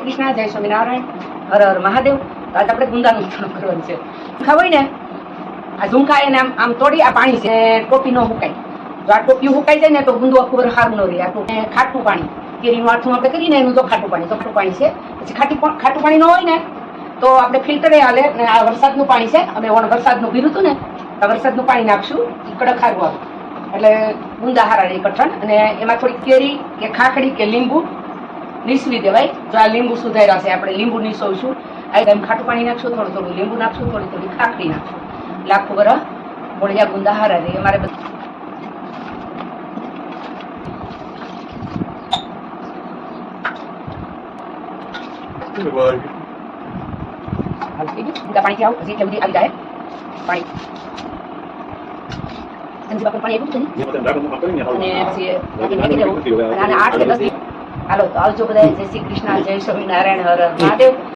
કૃષ્ણ, જય સ્વામિનારાયણ, હર હર મહાદેવ. તો આજે આપણે ગુંદાનું અથાણું કરવાનું છે. ઝુમકા હોય ને, આ ઝુમકા એને આમ તોડી, આ પાણી છે, ટોપી ન હુકાય. જો આ ટોપી હુકાઈ જાય ને તો ગુંદુ આખું વર સારું ન રહે. આ ખાટું પાણી, કેરીનું આઠું આપણે કરીને એનું તો ખાટું પાણી છે. પછી ખાટું પાણી ન હોય ને તો આપણે ફિલ્ટરે હાલે. ને આ વરસાદનું પાણી છે, અમે વરસાદનું પીધું હતું ને, આ વરસાદનું પાણી નાખશું, એ કડક સારું આવે. એટલે ગુંદા હારા રહે કઠણ. અને એમાં થોડી કેરી કે ખાખડી કે લીંબુ નીસવી દેવાય. જો આ લીંબુ સુધાર્યા છે, આપણે લીંબુ નીસવશું. આ એમ ખાટું પાણી નાખશું, થોડું થોડું લીંબુ નાખશું, થોડી થોડી ખાખડી નાખશું. એટલે આખું વરસ મોળિયા ગુંદા હારા રહે. અમારે પાણી આવું હજી એટલે બધી આવી જાય પાણી. હાલો તો આવજો બધા. જય શ્રી કૃષ્ણ, જય સ્વામિનારાયણ, હર હર મહાદેવ.